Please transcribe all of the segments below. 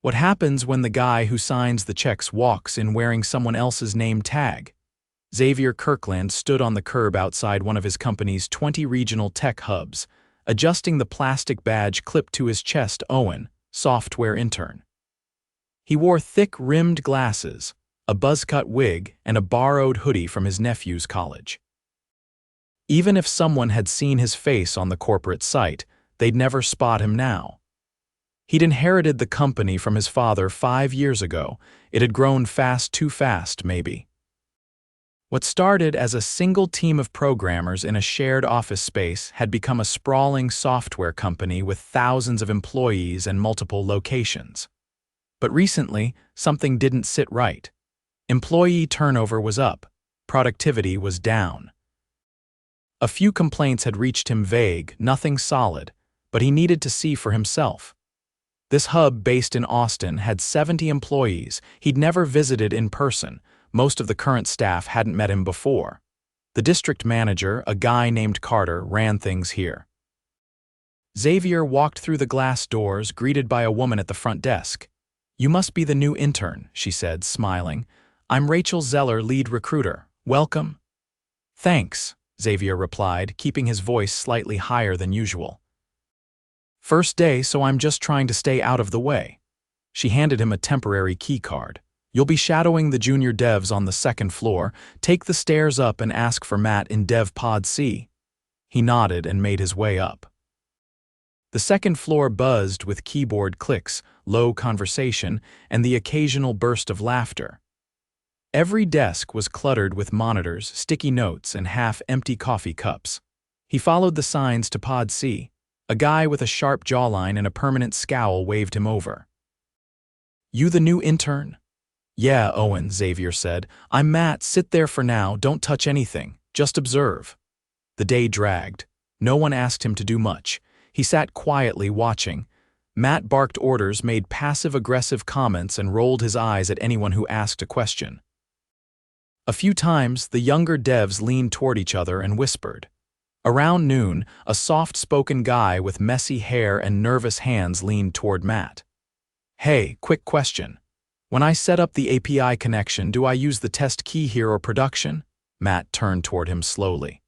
What happens when the guy who signs the checks walks in wearing someone else's name tag? Xavier Kirkland stood on the curb outside one of his company's 20 regional tech hubs, adjusting the plastic badge clipped to his chest. Owen, software intern. He wore thick-rimmed glasses, a buzz-cut wig, and a borrowed hoodie from his nephew's college. Even if someone had seen his face on the corporate site, they'd never spot him now. He'd inherited the company from his father 5 years ago. It had grown too fast, maybe. What started as a single team of programmers in a shared office space had become a sprawling software company with thousands of employees and multiple locations. But recently, something didn't sit right. Employee turnover was up, productivity was down. A few complaints had reached him, vague, nothing solid, but he needed to see for himself. This hub, based in Austin, had 70 employees he'd never visited in person. Most of the current staff hadn't met him before. The district manager, a guy named Carter, ran things here. Xavier walked through the glass doors, greeted by a woman at the front desk. "You must be the new intern," she said, smiling. "I'm Rachel Zeller, lead recruiter. Welcome." "Thanks," Xavier replied, keeping his voice slightly higher than usual. "First day, so I'm just trying to stay out of the way." She handed him a temporary key card. "You'll be shadowing the junior devs on the second floor. Take the stairs up and ask for Matt in Dev Pod C." He nodded and made his way up. The second floor buzzed with keyboard clicks, low conversation, and the occasional burst of laughter. Every desk was cluttered with monitors, sticky notes, and half-empty coffee cups. He followed the signs to Pod C. A guy with a sharp jawline and a permanent scowl waved him over. "You the new intern?" "Yeah, Owen," Xavier said. "I'm Matt. Sit there for now. Don't touch anything. Just observe." The day dragged. No one asked him to do much. He sat quietly watching. Matt barked orders, made passive-aggressive comments, and rolled his eyes at anyone who asked a question. A few times, the younger devs leaned toward each other and whispered. Around noon, a soft-spoken guy with messy hair and nervous hands leaned toward Matt. "Hey, quick question. When I set up the API connection, do I use the test key here or production?" Matt turned toward him slowly.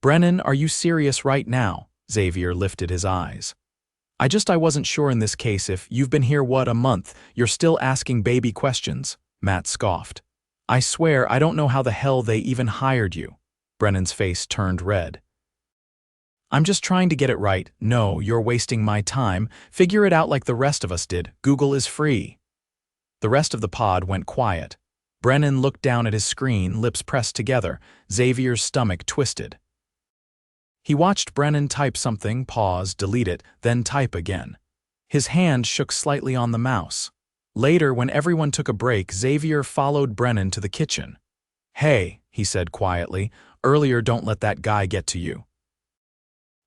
"Brennan, are you serious right now?" Xavier lifted his eyes. I wasn't sure in this case. If you've been here, a month, you're still asking baby questions?" Matt scoffed. "I swear I don't know how the hell they even hired you." Brennan's face turned red. "I'm just trying to get it right." "No, you're wasting my time. Figure it out like the rest of us did. Google is free." The rest of the pod went quiet. Brennan looked down at his screen, lips pressed together. Xavier's stomach twisted. He watched Brennan type something, pause, delete it, then type again. His hand shook slightly on the mouse. Later, when everyone took a break, Xavier followed Brennan to the kitchen. "Hey," he said quietly, "earlier, don't let that guy get to you."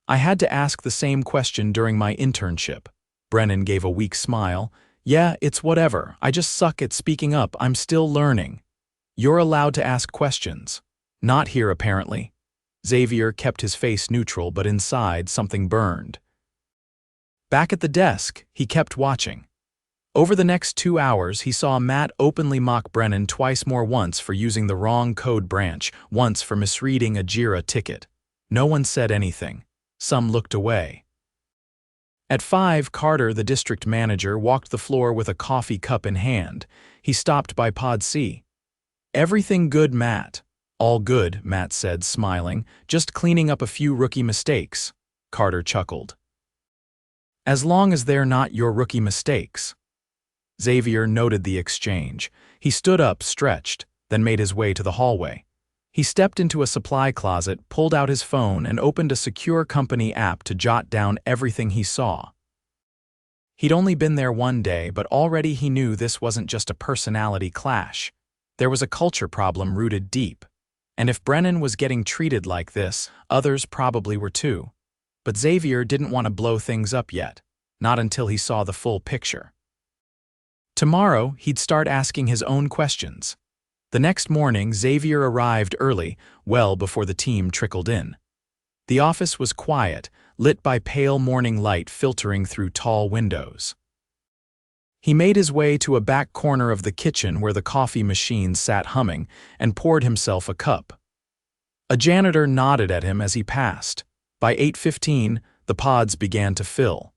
"I had to ask the same question during my internship." Brennan gave a weak smile. "Yeah, it's whatever. I just suck at speaking up. I'm still learning." "You're allowed to ask questions." "Not here, apparently." Xavier kept his face neutral, but inside something burned. Back at the desk, he kept watching. Over the next 2 hours, he saw Matt openly mock Brennan twice more, once for using the wrong code branch, once for misreading a Jira ticket. No one said anything. Some looked away. At 5, Carter, the district manager, walked the floor with a coffee cup in hand. He stopped by Pod C. "Everything good, Matt?" "All good," Matt said, smiling. "Just cleaning up a few rookie mistakes." Carter chuckled. "As long as they're not your rookie mistakes." Xavier noted the exchange. He stood up, stretched, then made his way to the hallway. He stepped into a supply closet, pulled out his phone, and opened a secure company app to jot down everything he saw. He'd only been there 1 day, but already he knew this wasn't just a personality clash. There was a culture problem rooted deep. And if Brennan was getting treated like this, others probably were too. But Xavier didn't want to blow things up yet, not until he saw the full picture. Tomorrow, he'd start asking his own questions. The next morning, Xavier arrived early, well before the team trickled in. The office was quiet, lit by pale morning light filtering through tall windows. He made his way to a back corner of the kitchen where the coffee machine sat humming and poured himself a cup. A janitor nodded at him as he passed. By 8:15, the pods began to fill.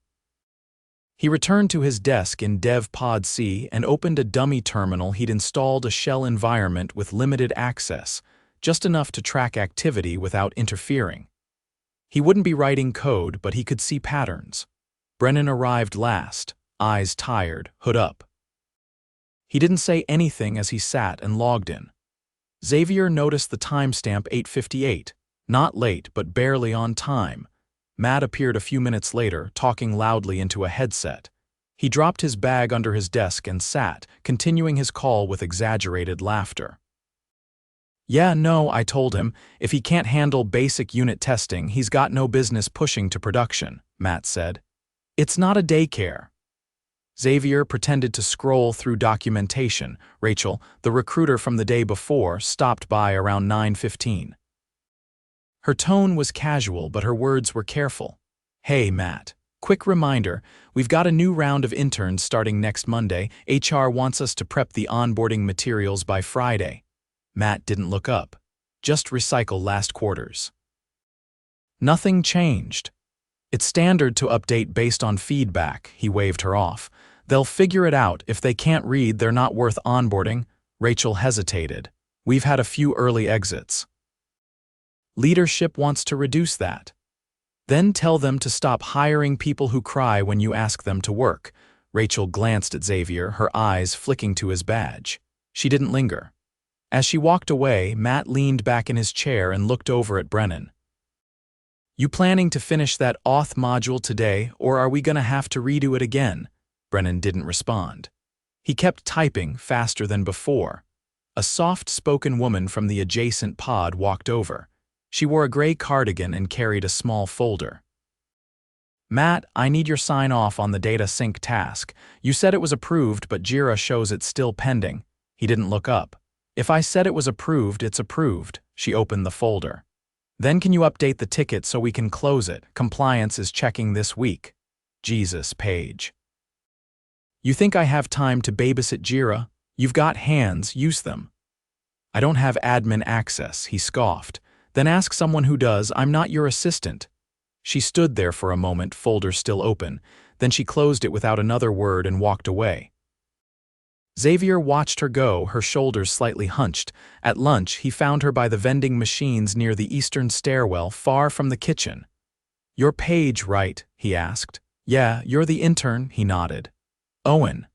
He returned to his desk in Dev Pod C and opened a dummy terminal he'd installed a shell environment with limited access, just enough to track activity without interfering. He wouldn't be writing code, but he could see patterns. Brennan arrived last, eyes tired, hood up. He didn't say anything as he sat and logged in. Xavier noticed the timestamp 8:58, not late but barely on time. Matt appeared a few minutes later, talking loudly into a headset. He dropped his bag under his desk and sat, continuing his call with exaggerated laughter. "Yeah, no," I told him, "if he can't handle basic unit testing, he's got no business pushing to production," Matt said. "It's not a daycare." Xavier pretended to scroll through documentation. Rachel, the recruiter from the day before, stopped by around 9:15. Her tone was casual, but her words were careful. "Hey, Matt. Quick reminder, we've got a new round of interns starting next Monday. HR wants us to prep the onboarding materials by Friday." Matt didn't look up. "Just recycle last quarter's." Nothing changed. "It's standard to update based on feedback," he waved her off. "They'll figure it out. If they can't read, they're not worth onboarding." Rachel hesitated. "We've had a few early exits." "Leadership wants to reduce that." "Then tell them to stop hiring people who cry when you ask them to work." Rachel glanced at Xavier, her eyes flicking to his badge. She didn't linger. As she walked away, Matt leaned back in his chair and looked over at Brennan. "You planning to finish that auth module today, or are we gonna have to redo it again?" Brennan didn't respond. He kept typing faster than before. A soft-spoken woman from the adjacent pod walked over. She wore a gray cardigan and carried a small folder. "Matt, I need your sign-off on the data sync task. You said it was approved, but Jira shows it's still pending." He didn't look up. "If I said it was approved, it's approved." She opened the folder. "Then can you update the ticket so we can close it? Compliance is checking this week." Jesus, Paige. "You think I have time to babysit Jira? You've got hands, use them." "I don't have admin access," he scoffed. "Then ask someone who does. I'm not your assistant." She stood there for a moment, folder still open. Then she closed it without another word and walked away. Xavier watched her go, her shoulders slightly hunched. At lunch, he found her by the vending machines near the eastern stairwell, far from the kitchen. "You're Paige, right?" he asked. "Yeah, you're the intern," he nodded. "Owen."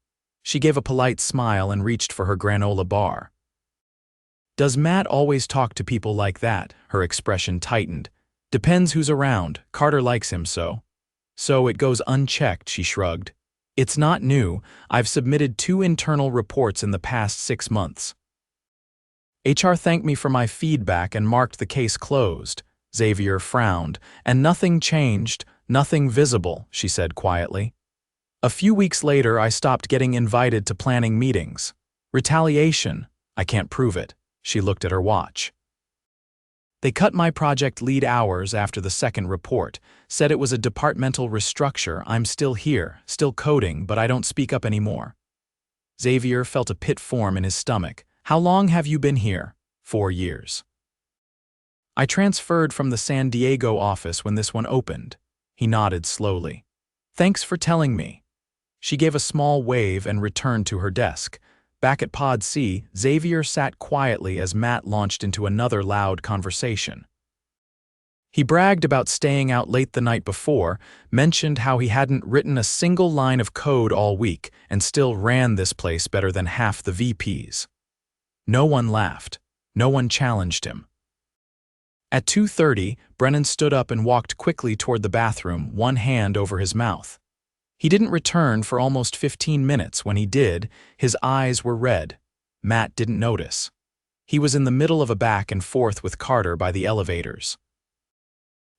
She gave a polite smile and reached for her granola bar. "Does Matt always talk to people like that?" Her expression tightened. "Depends who's around. Carter likes him so." "So it goes unchecked," she shrugged. "It's not new. I've submitted 2 internal reports in the past 6 months. HR thanked me for my feedback and marked the case closed." Xavier frowned. "And nothing changed, nothing visible," she said quietly. "A few weeks later, I stopped getting invited to planning meetings. Retaliation. I can't prove it." She looked at her watch. "They cut my project lead hours after the second report, said it was a departmental restructure. I'm still here, still coding, but I don't speak up anymore." Xavier felt a pit form in his stomach. "How long have you been here?" 4 years. "I transferred from the San Diego office when this one opened." He nodded slowly. "Thanks for telling me." She gave a small wave and returned to her desk. Back at Pod C, Xavier sat quietly as Matt launched into another loud conversation. He bragged about staying out late the night before, mentioned how he hadn't written a single line of code all week and still ran this place better than half the VPs. No one laughed. No one challenged him. At 2:30, Brennan stood up and walked quickly toward the bathroom, one hand over his mouth. He didn't return for almost 15 minutes. When he did, his eyes were red. Matt didn't notice. He was in the middle of a back and forth with Carter by the elevators.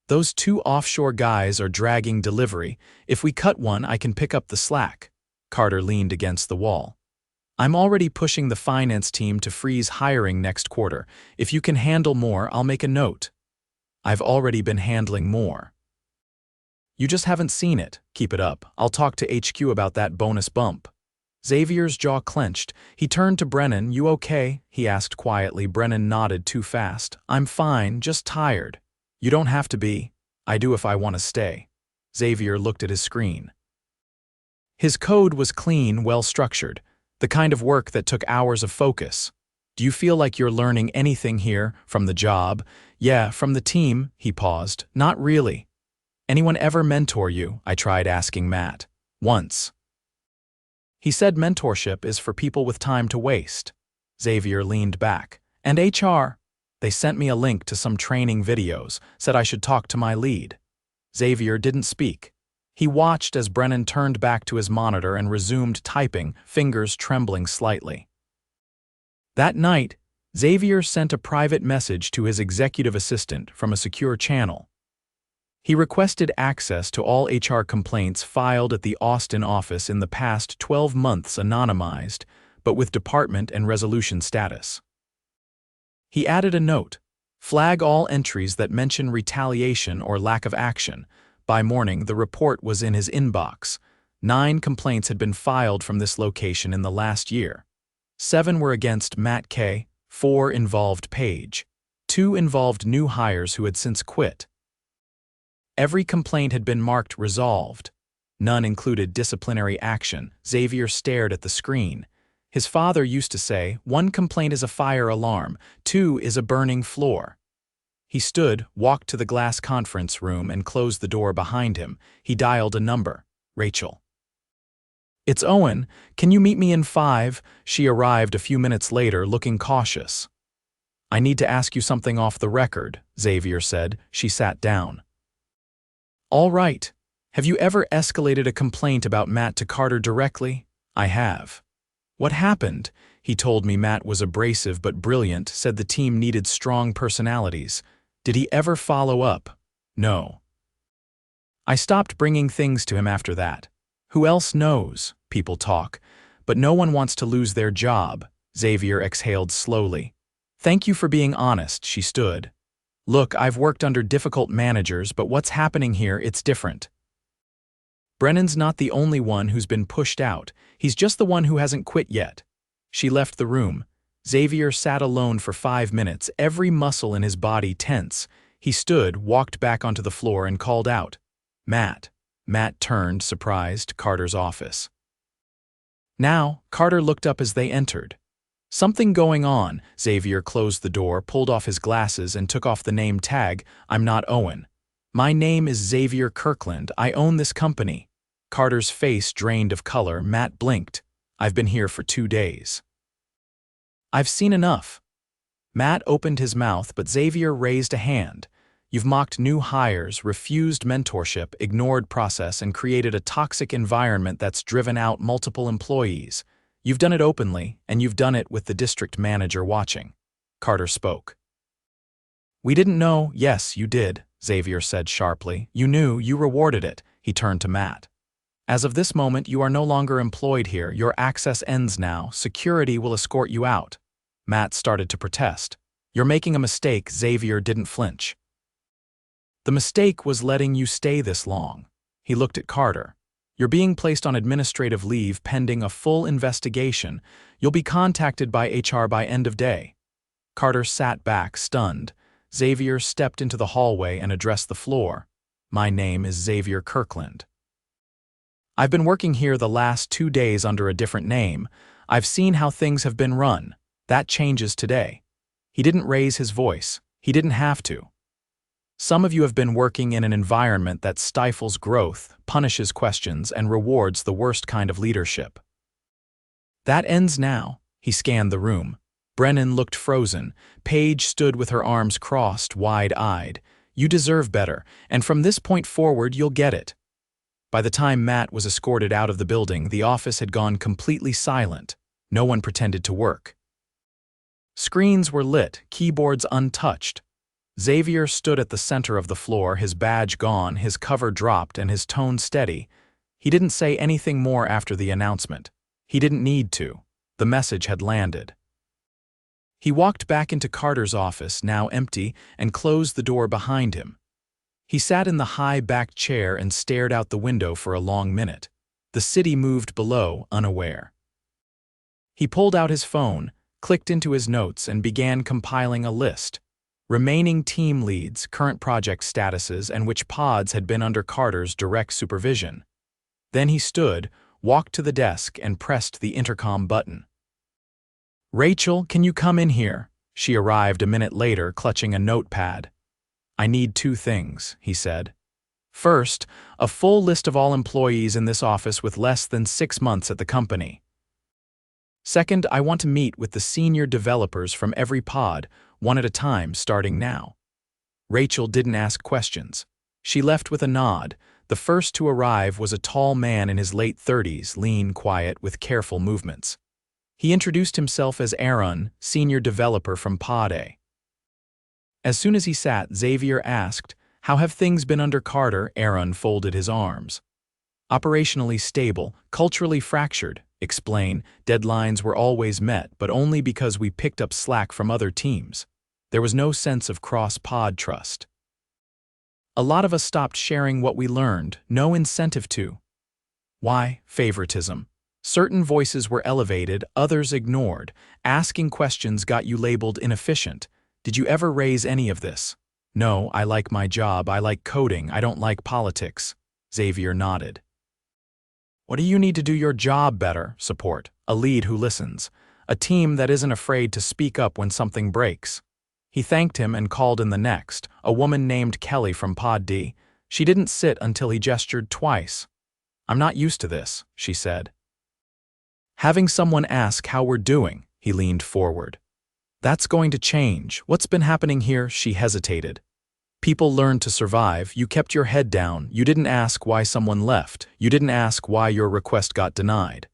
"Those 2 offshore guys are dragging delivery. If we cut one, I can pick up the slack." Carter leaned against the wall. "I'm already pushing the finance team to freeze hiring next quarter. If you can handle more, I'll make a note." "I've already been handling more." "You just haven't seen it. Keep it up. I'll talk to HQ about that bonus bump." Xavier's jaw clenched. He turned to Brennan. "You okay?" he asked quietly. Brennan nodded too fast. "I'm fine, just tired." "You don't have to be. I do if I want to stay." Xavier looked at his screen. His code was clean, well-structured, the kind of work that took hours of focus. "Do you feel like you're learning anything here, from the job?" "Yeah, from the team," he paused. "Not really." "Anyone ever mentor you?" I tried asking Matt. "Once." He said mentorship is for people with time to waste. Xavier leaned back. "And HR?" "They sent me a link to some training videos, said I should talk to my lead." Xavier didn't speak. He watched as Brennan turned back to his monitor and resumed typing, fingers trembling slightly. That night, Xavier sent a private message to his executive assistant from a secure channel. He requested access to all HR complaints filed at the Austin office in the past 12 months, anonymized, but with department and resolution status. He added a note: "Flag all entries that mention retaliation or lack of action." By morning, the report was in his inbox. 9 complaints had been filed from this location in the last year. 7 were against Matt K., 4 involved Paige. 2 involved new hires who had since quit. Every complaint had been marked resolved. None included disciplinary action. Xavier stared at the screen. His father used to say, "1 complaint is a fire alarm, 2 is a burning floor." He stood, walked to the glass conference room, and closed the door behind him. He dialed a number. "Rachel." "It's Owen. Can you meet me in 5? She arrived a few minutes later, looking cautious. "I need to ask you something off the record," Xavier said. She sat down. "All right. Have you ever escalated a complaint about Matt to Carter directly?" "I have." "What happened?" "He told me Matt was abrasive but brilliant, said the team needed strong personalities." "Did he ever follow up?" "No." "I stopped bringing things to him after that. Who else knows? People talk, but no one wants to lose their job." Xavier exhaled slowly. "Thank you for being honest." She stood. "Look, I've worked under difficult managers, but what's happening here, it's different. Brennan's not the only one who's been pushed out. He's just the one who hasn't quit yet." She left the room. Xavier sat alone for 5 minutes, every muscle in his body tense. He stood, walked back onto the floor, and called out, "Matt." Matt turned, surprised, Carter's office. Now, Carter looked up as they entered. "Something going on." Xavier closed the door, pulled off his glasses, and took off the name tag. "I'm not Owen. My name is Xavier Kirkland. I own this company." Carter's face drained of color. Matt blinked. "I've been here for 2 days. I've seen enough." Matt opened his mouth, but Xavier raised a hand. "You've mocked new hires, refused mentorship, ignored process, and created a toxic environment that's driven out multiple employees. You've done it openly, and you've done it with the district manager watching." Carter spoke. "We didn't know." "Yes, you did," Xavier said sharply. "You knew, you rewarded it." He turned to Matt. "As of this moment, you are no longer employed here. Your access ends now. Security will escort you out." Matt started to protest. "You're making a mistake." Xavier didn't flinch. "The mistake was letting you stay this long." He looked at Carter. "You're being placed on administrative leave pending a full investigation. You'll be contacted by HR by end of day." Carter sat back, stunned. Xavier stepped into the hallway and addressed the floor. "My name is Xavier Kirkland. I've been working here the last 2 days under a different name. I've seen how things have been run. That changes today." He didn't raise his voice. He didn't have to. "Some of you have been working in an environment that stifles growth, punishes questions, and rewards the worst kind of leadership. That ends now." He scanned the room. Brennan looked frozen. Paige stood with her arms crossed, wide-eyed. "You deserve better, and from this point forward, you'll get it." By the time Matt was escorted out of the building, the office had gone completely silent. No one pretended to work. Screens were lit, keyboards untouched. Xavier stood at the center of the floor, his badge gone, his cover dropped, and his tone steady. He didn't say anything more after the announcement. He didn't need to. The message had landed. He walked back into Carter's office, now empty, and closed the door behind him. He sat in the high-backed chair and stared out the window for a long minute. The city moved below, unaware. He pulled out his phone, clicked into his notes, and began compiling a list. Remaining team leads, current project statuses, and which pods had been under Carter's direct supervision. Then he stood, walked to the desk, and pressed the intercom button. "Rachel, can you come in here?" She arrived a minute later, clutching a notepad. "I need two things," he said. "First, a full list of all employees in this office with less than 6 months at the company. Second, I want to meet with the senior developers from every pod, one at a time, starting now." Rachel didn't ask questions. She left with a nod. The first to arrive was a tall man in his late 30s, lean, quiet, with careful movements. He introduced himself as Aaron, senior developer from Pod A. As soon as he sat, Xavier asked, "How have things been under Carter?" Aaron folded his arms. "Operationally stable, culturally fractured. Explain, deadlines were always met, but only because we picked up slack from other teams. There was no sense of cross-pod trust. A lot of us stopped sharing what we learned, no incentive to. Why? Favoritism. Certain voices were elevated, others ignored. Asking questions got you labeled inefficient. Did you ever raise any of this?" "No, I like my job, I like coding, I don't like politics." Xavier nodded. "What do you need to do your job better?" Support. A lead who listens. A team that isn't afraid to speak up when something breaks. He thanked him and called in the next, a woman named Kelly from Pod D. She didn't sit until he gestured twice. "I'm not used to this," she said. "Having someone ask how we're doing," he leaned forward. "That's going to change. What's been happening here?" She hesitated. "People learned to survive. You kept your head down. You didn't ask why someone left. You didn't ask why your request got denied.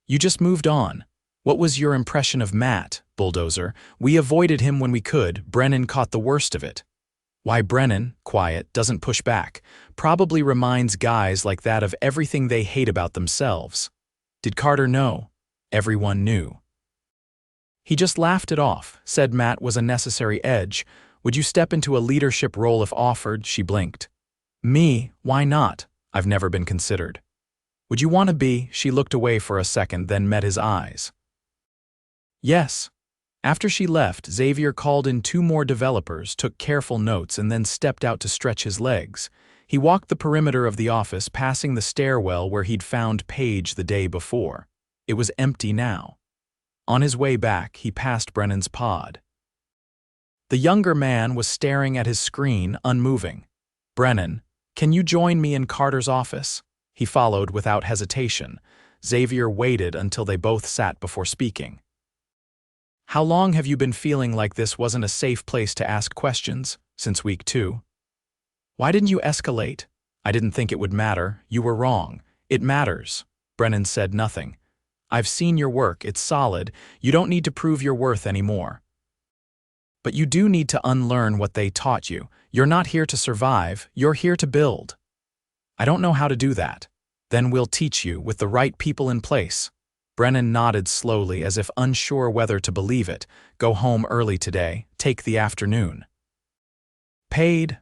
You just moved on. What was your impression of Matt, Bulldozer? We avoided him when we could. Brennan caught the worst of it." Why Brennan, quiet, doesn't push back, probably reminds guys like that of everything they hate about themselves. Did Carter know? Everyone knew. He just laughed it off, said Matt was a necessary edge. "Would you step into a leadership role if offered?" She blinked. "Me? Why not? I've never been considered." "Would you want to be?" She looked away for a second, then met his eyes. "Yes." After she left, Xavier called in 2 more developers, took careful notes, and then stepped out to stretch his legs. He walked the perimeter of the office, passing the stairwell where he'd found Paige the day before. It was empty now. On his way back, he passed Brennan's pod. The younger man was staring at his screen, unmoving. "Brennan, can you join me in Carter's office?" He followed without hesitation. Xavier waited until they both sat before speaking. "How long have you been feeling like this wasn't a safe place to ask questions?" "Since week 2. "Why didn't you escalate?" "I didn't think it would matter. You were wrong." "It matters." Brennan said nothing. "I've seen your work. It's solid. You don't need to prove your worth anymore. But you do need to unlearn what they taught you. You're not here to survive. You're here to build." "I don't know how to do that." "Then we'll teach you, with the right people in place." Brennan nodded slowly, as if unsure whether to believe it. "Go home early today. Take the afternoon." "Paid?"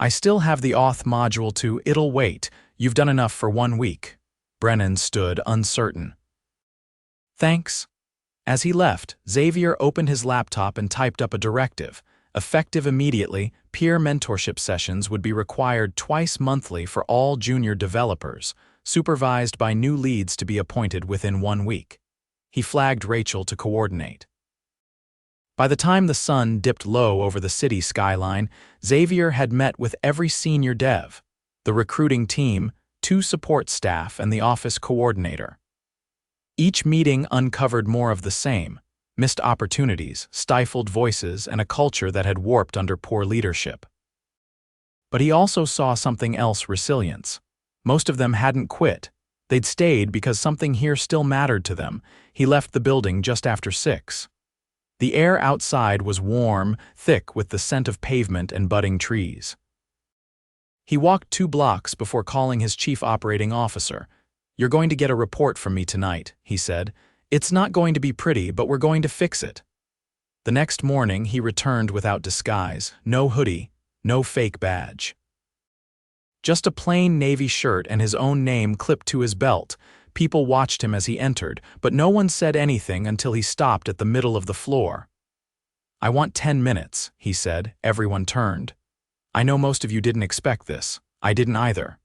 "I still have the auth module to. It'll wait. You've done enough for 1 week." Brennan stood uncertain. "Thanks." As he left, Xavier opened his laptop and typed up a directive. Effective immediately, peer mentorship sessions would be required twice monthly for all junior developers, supervised by new leads to be appointed within 1 week. He flagged Rachel to coordinate. By the time the sun dipped low over the city skyline, Xavier had met with every senior dev, the recruiting team, 2 support staff, and the office coordinator. Each meeting uncovered more of the same: missed opportunities, stifled voices, and a culture that had warped under poor leadership. But he also saw something else: resilience. Most of them hadn't quit. They'd stayed because something here still mattered to them. He left the building just after 6. The air outside was warm, thick with the scent of pavement and budding trees. He walked 2 blocks before calling his chief operating officer. "You're going to get a report from me tonight," he said. "It's not going to be pretty, but we're going to fix it." The next morning, he returned without disguise. No hoodie, no fake badge. Just a plain navy shirt and his own name clipped to his belt. People watched him as he entered, but no one said anything until he stopped at the middle of the floor. "I want 10 minutes, he said. Everyone turned. "I know most of you didn't expect this. I didn't either.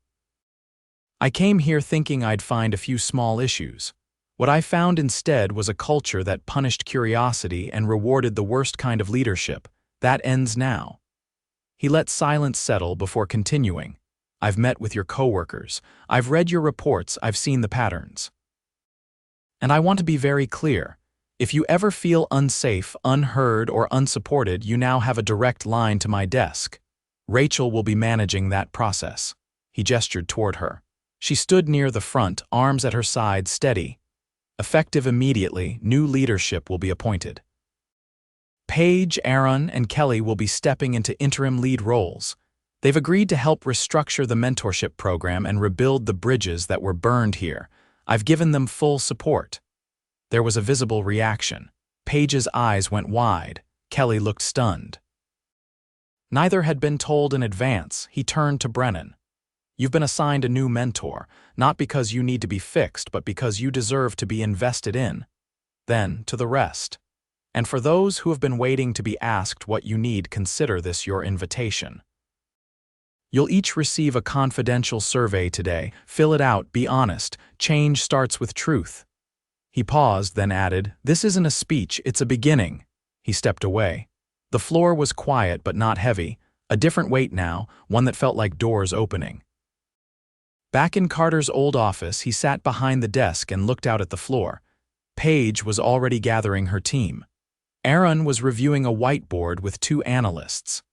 I came here thinking I'd find a few small issues. What I found instead was a culture that punished curiosity and rewarded the worst kind of leadership. That ends now." He let silence settle before continuing. "I've met with your coworkers. I've read your reports. I've seen the patterns. And I want to be very clear. If you ever feel unsafe, unheard, or unsupported, you now have a direct line to my desk. Rachel will be managing that process." He gestured toward her. She stood near the front, arms at her side, steady. "Effective immediately, new leadership will be appointed. Paige, Aaron, and Kelly will be stepping into interim lead roles. They've agreed to help restructure the mentorship program and rebuild the bridges that were burned here. I've given them full support." There was a visible reaction. Paige's eyes went wide. Kelly looked stunned. Neither had been told in advance. He turned to Brennan. "You've been assigned a new mentor, not because you need to be fixed, but because you deserve to be invested in." Then, to the rest. "And for those who have been waiting to be asked what you need, consider this your invitation. You'll each receive a confidential survey today. Fill it out, be honest. Change starts with truth." He paused, then added, "This isn't a speech, it's a beginning." He stepped away. The floor was quiet but not heavy, a different weight now, one that felt like doors opening. Back in Carter's old office, he sat behind the desk and looked out at the floor. Paige was already gathering her team. Aaron was reviewing a whiteboard with 2 analysts.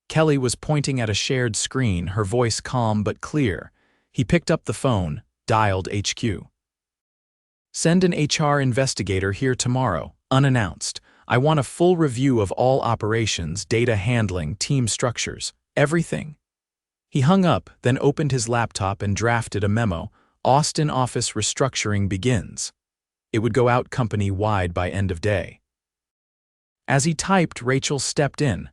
Kelly was pointing at a shared screen, her voice calm but clear. He picked up the phone, dialed HQ. "Send an HR investigator here tomorrow, unannounced. I want a full review of all operations, data handling, team structures, everything." He hung up, then opened his laptop and drafted a memo. "Austin office restructuring begins." It would go out company-wide by end of day. As he typed, Rachel stepped in.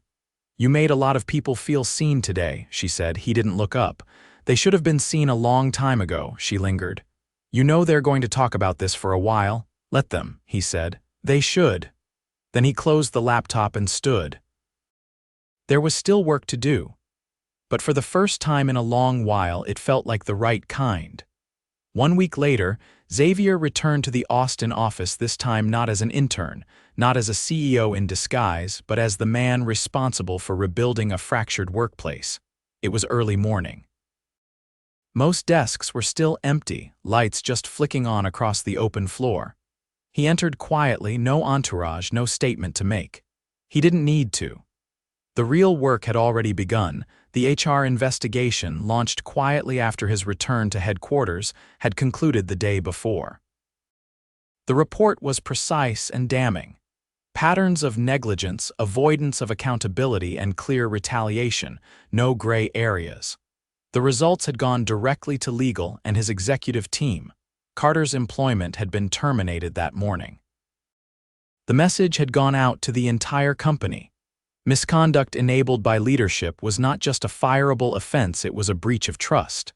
"You made a lot of people feel seen today," she said. He didn't look up. "They should have been seen a long time ago," she lingered. "You know they're going to talk about this for a while. Let them," he said. "They should." Then he closed the laptop and stood. There was still work to do. But for the first time in a long while, it felt like the right kind. 1 week later, Xavier returned to the Austin office, this time not as an intern, not as a CEO in disguise, but as the man responsible for rebuilding a fractured workplace. It was early morning. Most desks were still empty, lights just flicking on across the open floor. He entered quietly, no entourage, no statement to make. He didn't need to. The real work had already begun. The HR investigation, launched quietly after his return to headquarters, had concluded the day before. The report was precise and damning. Patterns of negligence, avoidance of accountability, and clear retaliation, no gray areas. The results had gone directly to legal and his executive team. Carter's employment had been terminated that morning. The message had gone out to the entire company. Misconduct enabled by leadership was not just a fireable offense, it was a breach of trust.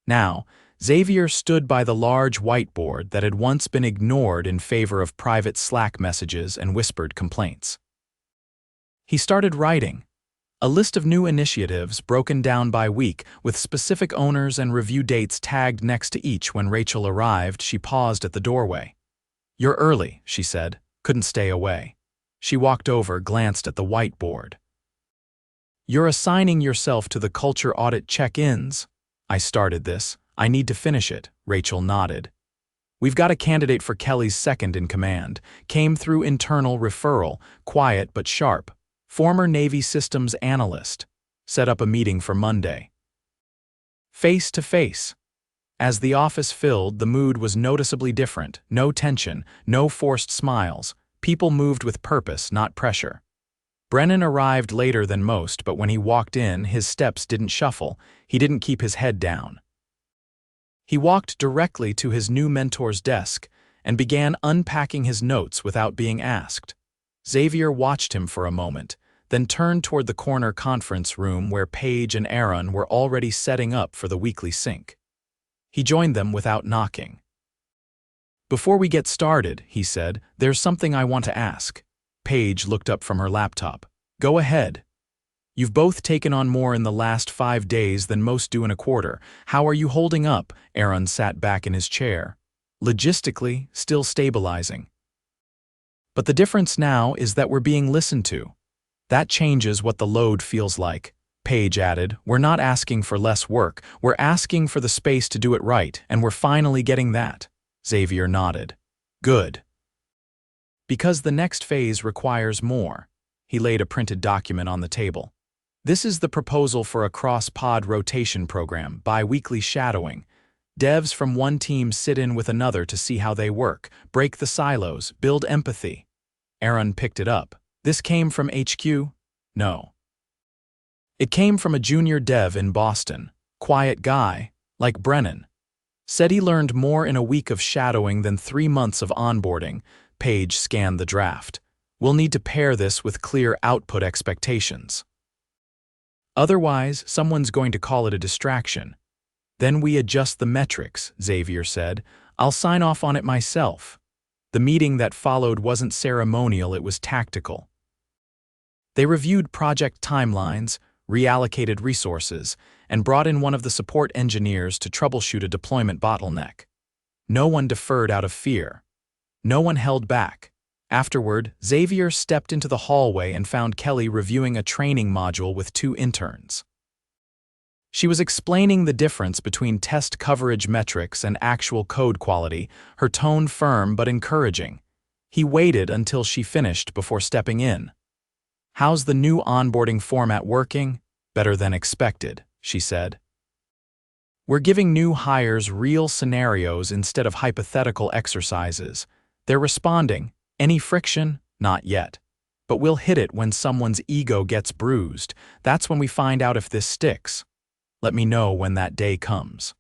Now, Xavier stood by the large whiteboard that had once been ignored in favor of private Slack messages and whispered complaints. He started writing. A list of new initiatives broken down by week, with specific owners and review dates tagged next to each. When Rachel arrived, she paused at the doorway. "You're early," she said. Couldn't stay away. She walked over, glanced at the whiteboard. "You're assigning yourself to the culture audit check-ins." "I started this. I need to finish it," Rachel nodded. "We've got a candidate for Kelly's second in command. Came through internal referral, quiet but sharp. Former Navy systems analyst. Set up a meeting for Monday." Face to face. As the office filled, the mood was noticeably different. No tension, no forced smiles. People moved with purpose, not pressure. Brennan arrived later than most, but when he walked in, his steps didn't shuffle. He didn't keep his head down. He walked directly to his new mentor's desk and began unpacking his notes without being asked. Xavier watched him for a moment, then turned toward the corner conference room where Paige and Aaron were already setting up for the weekly sync. He joined them without knocking. Before we get started, he said, there's something I want to ask. Paige looked up from her laptop. Go ahead. You've both taken on more in the last 5 days than most do in a quarter. How are you holding up? Aaron sat back in his chair. Logistically, still stabilizing. But the difference now is that we're being listened to. That changes what the load feels like. Paige added, we're not asking for less work, we're asking for the space to do it right, and we're finally getting that. Xavier nodded. Good. Because the next phase requires more. He laid a printed document on the table. This is the proposal for a cross-pod rotation program, bi-weekly shadowing. Devs from one team sit in with another to see how they work, break the silos, build empathy. Aaron picked it up. This came from HQ? No. It came from a junior dev in Boston. Quiet guy, like Brennan. Said he learned more in a week of shadowing than 3 months of onboarding. Paige scanned the draft. We'll need to pair this with clear output expectations. Otherwise, someone's going to call it a distraction. Then we adjust the metrics, Xavier said. I'll sign off on it myself. The meeting that followed wasn't ceremonial, it was tactical. They reviewed project timelines, reallocated resources, and brought in one of the support engineers to troubleshoot a deployment bottleneck. No one deferred out of fear. No one held back. Afterward, Xavier stepped into the hallway and found Kelly reviewing a training module with 2 interns. She was explaining the difference between test coverage metrics and actual code quality, her tone firm but encouraging. He waited until she finished before stepping in. How's the new onboarding format working? Better than expected, she said. We're giving new hires real scenarios instead of hypothetical exercises. They're responding. Any friction? Not yet. But we'll hit it when someone's ego gets bruised. That's when we find out if this sticks. Let me know when that day comes.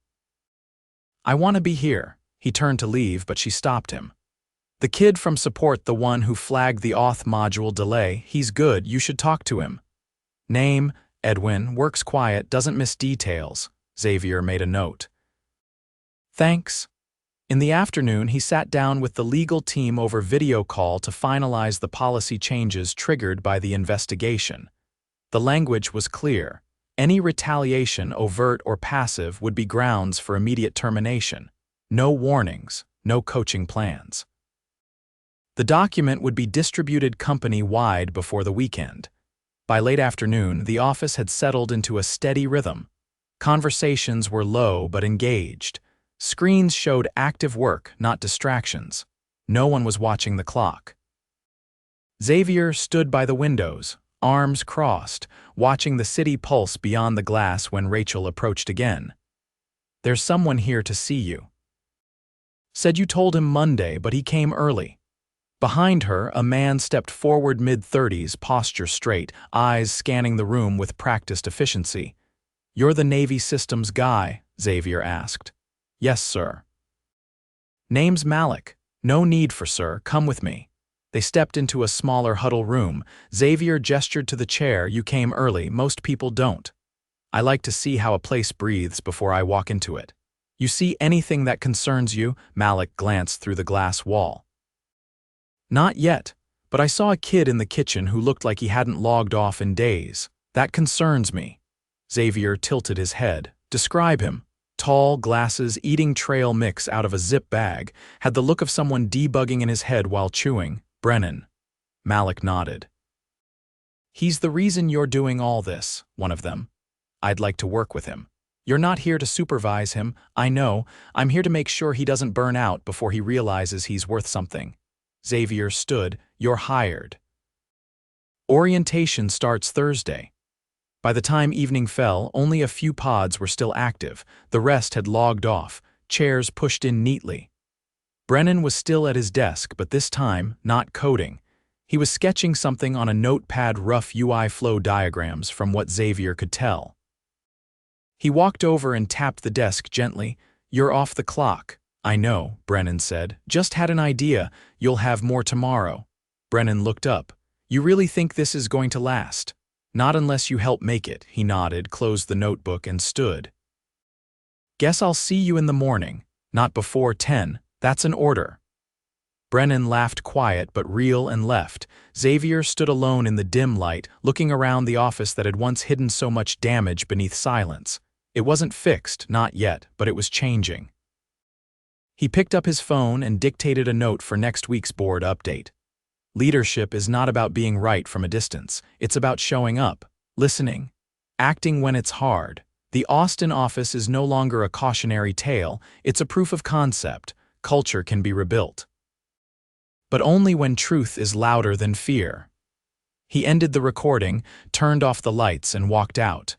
I want to be here. He turned to leave, but she stopped him. The kid from support, the one who flagged the auth module delay, he's good, you should talk to him. Name, Edwin, works quiet, doesn't miss details. Xavier made a note. Thanks. In the afternoon, he sat down with the legal team over video call to finalize the policy changes triggered by the investigation. The language was clear. Any retaliation, overt or passive, would be grounds for immediate termination. No warnings, no coaching plans. The document would be distributed company-wide before the weekend. By late afternoon, the office had settled into a steady rhythm. Conversations were low but engaged. Screens showed active work, not distractions. No one was watching the clock. Xavier stood by the windows, arms crossed, watching the city pulse beyond the glass when Rachel approached again. There's someone here to see you. Said you told him Monday, but he came early. Behind her, a man stepped forward, mid-30s, posture straight, eyes scanning the room with practiced efficiency. You're the Navy systems guy? Xavier asked. Yes, sir. Name's Malik. No need for sir, come with me. They stepped into a smaller huddle room. Xavier gestured to the chair. You came early, most people don't. I like to see how a place breathes before I walk into it. You see anything that concerns you? Malik glanced through the glass wall. Not yet, but I saw a kid in the kitchen who looked like he hadn't logged off in days. That concerns me. Xavier tilted his head. Describe him. Tall, glasses, eating trail mix out of a zip bag, had the look of someone debugging in his head while chewing. Brennan. Malik nodded. He's the reason you're doing all this, one of them. I'd like to work with him. You're not here to supervise him, I know. I'm here to make sure he doesn't burn out before he realizes he's worth something. Xavier stood. You're hired. Orientation starts Thursday. By the time evening fell, only a few pods were still active. The rest had logged off, chairs pushed in neatly. Brennan was still at his desk, but this time, not coding. He was sketching something on a notepad, rough UI flow diagrams from what Xavier could tell. He walked over and tapped the desk gently. You're off the clock. I know, Brennan said. Just had an idea. You'll have more tomorrow. Brennan looked up. You really think this is going to last? Not unless you help make it, he nodded, closed the notebook, and stood. Guess I'll see you in the morning. Not before 10. That's an order. Brennan laughed quiet but real and left. Xavier stood alone in the dim light, looking around the office that had once hidden so much damage beneath silence. It wasn't fixed, not yet, but it was changing. He picked up his phone and dictated a note for next week's board update. Leadership is not about being right from a distance. It's about showing up, listening, acting when it's hard. The Austin office is no longer a cautionary tale, it's a proof of concept. Culture can be rebuilt. But only when truth is louder than fear. He ended the recording, turned off the lights, and walked out.